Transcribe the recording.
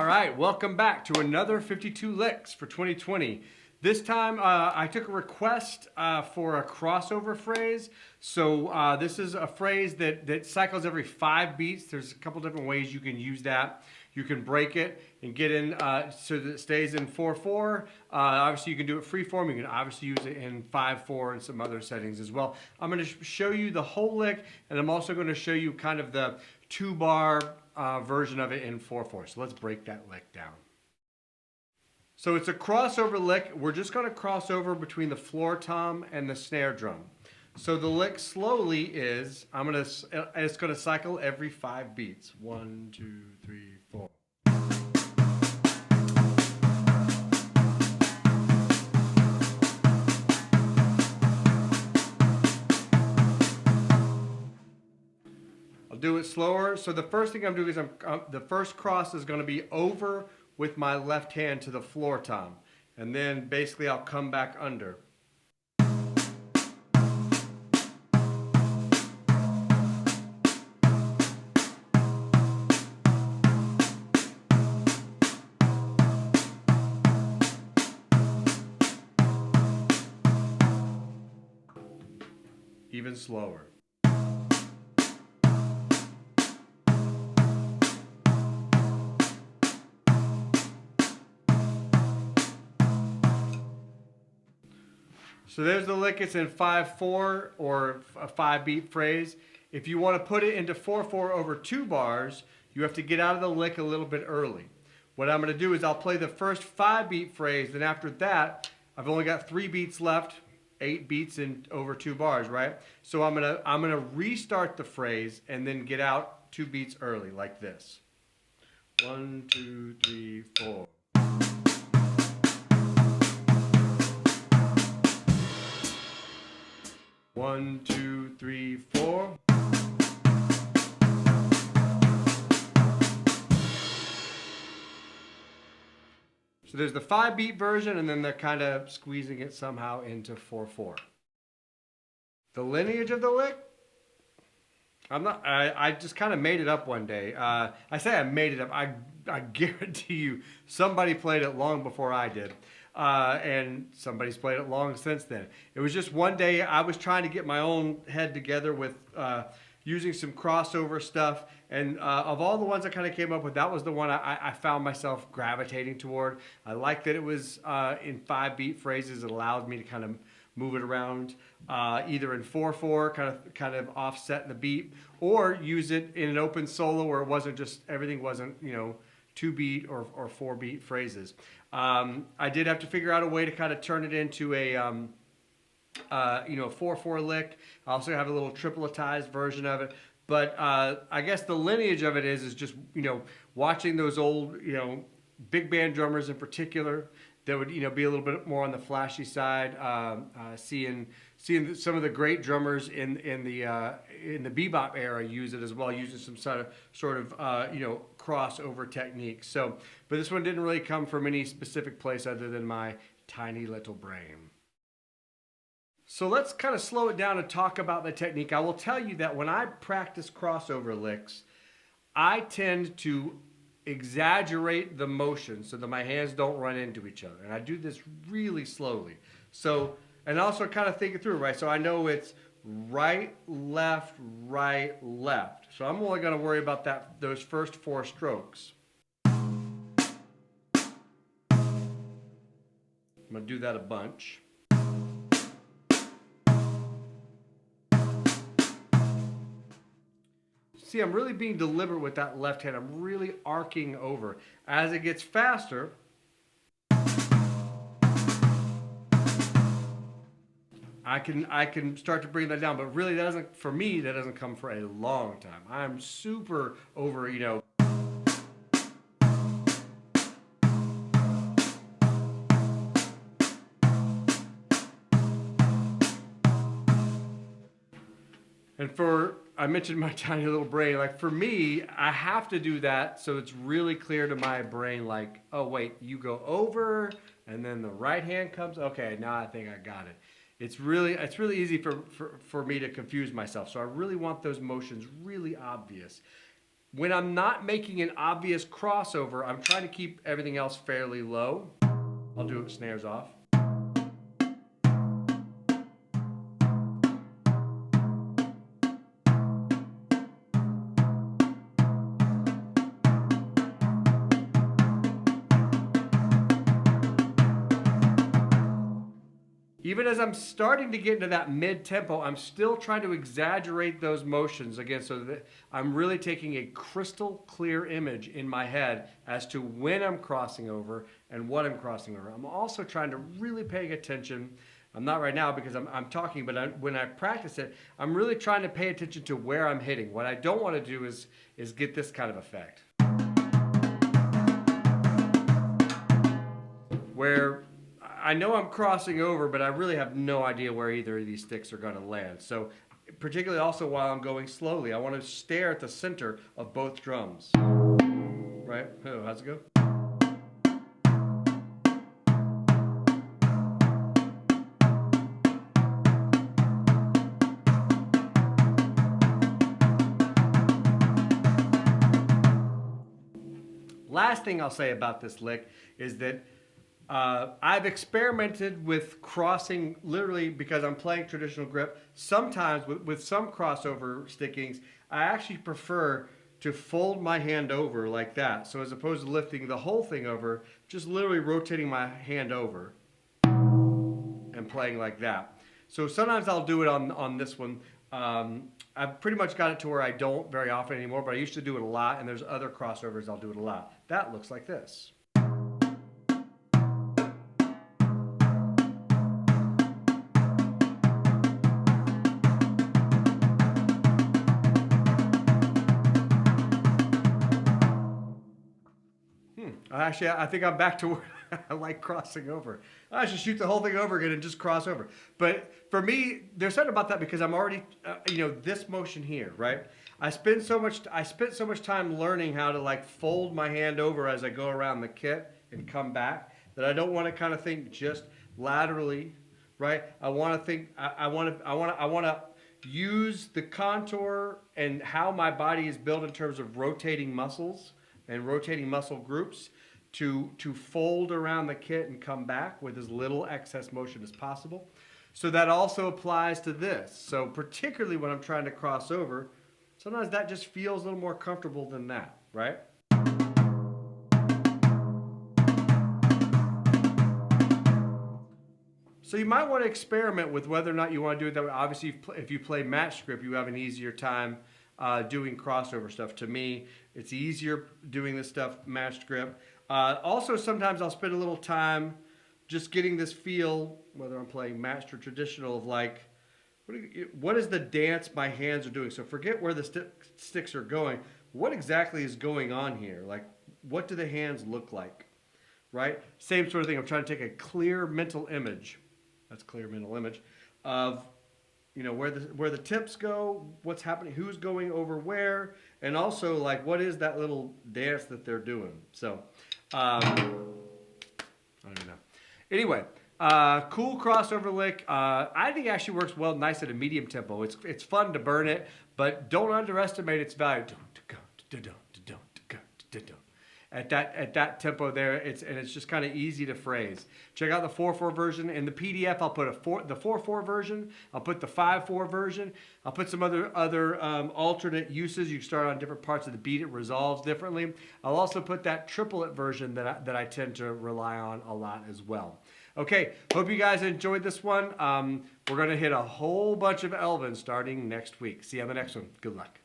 right, welcome back to another 52 licks for 2020. This time I took a request for a crossover phrase. So this is a phrase that cycles every 5 beats. There's a couple different ways you can use that. You can break it and get in so that it stays in 4/4. Obviously you can do it freeform. You can obviously use it in 5/4 and some other settings as well. I'm going to show you the whole lick, and I'm also going to show you kind of the 2-bar version of it in 4/4. So let's break that lick down. So it's a crossover lick. We're just going to cross over between the floor tom and the snare drum. So the lick slowly is, it's going to cycle every 5 beats. 1, 2, 3, 4. I'll do it slower. So the first thing I'm doing is the first cross is going to be over with my left hand to the floor tom. And then basically I'll come back under. Even slower. So there's the lick. It's in 5/4 or a 5-beat phrase. If you want to put it into 4/4 over 2 bars, you have to get out of the lick a little bit early. What I'm going to do is I'll play the first 5-beat phrase, then after that, I've only got 3 beats left, 8 beats in over 2 bars, right? So I'm gonna restart the phrase and then get out 2 beats early, like this. 1, 2, 3, 4. One, 2, 3, 4. So there's the 5-beat version, and then they're kind of squeezing it somehow into 4/4. The lineage of the lick, I just kind of made it up one day. I say I made it up. I guarantee you somebody played it long before I did. And somebody's played it long since then. It was just one day I was trying to get my own head together with using some crossover stuff. And of all the ones I kind of came up with, that was the one I found myself gravitating toward. I liked that it was in 5-beat phrases. It allowed me to kind of move it around either in 4/4, kind of offset the beat, or use it in an open solo where it wasn't just, everything wasn't, 2-beat or 4-beat phrases. I did have to figure out a way to kind of turn it into a 4/4 lick. I also have a little tripletized version of it. But I guess the lineage of it is just, watching those old, big band drummers in particular that would, be a little bit more on the flashy side. Seeing some of the great drummers in the bebop era use it as well, using some sort of crossover technique. So, but this one didn't really come from any specific place other than my tiny little brain. So let's kind of slow it down and talk about the technique. I will tell you that when I practice crossover licks, I tend to exaggerate the motion so that my hands don't run into each other. And I do this really slowly. So, and also kind of think it through, right? So I know it's right, left, right, left. So I'm only going to worry about those first 4 strokes. I'm going to do that a bunch. See, I'm really being deliberate with that left hand. I'm really arcing over. As it gets faster, I can start to bring that down. But really, for me, that doesn't come for a long time. I'm super over, And I mentioned my tiny little brain. Like for me, I have to do that so it's really clear to my brain. Like, oh wait, you go over, and then the right hand comes. Okay, now I think I got it. It's really easy for me to confuse myself. So I really want those motions really obvious. when I'm not making an obvious crossover, I'm trying to keep everything else fairly low. I'll do it with snares off. Even as I'm starting to get into that mid-tempo, I'm still trying to exaggerate those motions again so that I'm really taking a crystal clear image in my head as to when I'm crossing over and what I'm crossing over. I'm also trying to really pay attention. I'm not right now because I'm talking, but when I practice it, I'm really trying to pay attention to where I'm hitting. What I don't want to do is get this kind of effect, where I know I'm crossing over, but I really have no idea where either of these sticks are going to land. So particularly also while I'm going slowly, I want to stare at the center of both drums. Right? Oh, how's it go? Last thing I'll say about this lick is that I've experimented with crossing literally because I'm playing traditional grip. Sometimes with some crossover stickings, I actually prefer to fold my hand over like that. So as opposed to lifting the whole thing over, just literally rotating my hand over and playing like that. So sometimes I'll do it on this one. I've pretty much got it to where I don't very often anymore, but I used to do it a lot, and there's other crossovers I'll do it a lot. That looks like this. Actually, I think I'm back to where I like crossing over. I should shoot the whole thing over again and just cross over. But for me, there's something about that because I'm already, this motion here, right? I spent so much time learning how to like fold my hand over as I go around the kit and come back that I don't want to kind of think just laterally, right? I want to think. I want to use the contour and how my body is built in terms of rotating muscles and rotating muscle groups to fold around the kit and come back with as little excess motion as possible. So that also applies to this. So particularly when I'm trying to cross over, sometimes that just feels a little more comfortable than that, right? So you might want to experiment with whether or not you want to do it that way. Obviously, if you play match grip, you have an easier time doing crossover stuff. To me, it's easier doing this stuff matched grip. Also, sometimes I'll spend a little time just getting this feel, whether I'm playing matched or traditional, of like, what is the dance my hands are doing? So forget where the sticks are going. What exactly is going on here? Like, what do the hands look like, right? Same sort of thing. I'm trying to take a clear mental image. That's clear mental image of where the tips go, what's happening, who's going over where, and also like what is that little dance that they're doing. So I don't know. Anyway, cool crossover lick. I think it actually works well, nice at a medium tempo. It's fun to burn it, but don't underestimate its value. At that tempo there, it's just kind of easy to phrase. Check out the 4/4 version. In the PDF, I'll put the 4/4 version. I'll put the 5/4 version. I'll put some other alternate uses. You can start on different parts of the beat. It resolves differently. I'll also put that triplet version that I tend to rely on a lot as well. Okay, hope you guys enjoyed this one. We're going to hit a whole bunch of Elvin starting next week. See you on the next one. Good luck.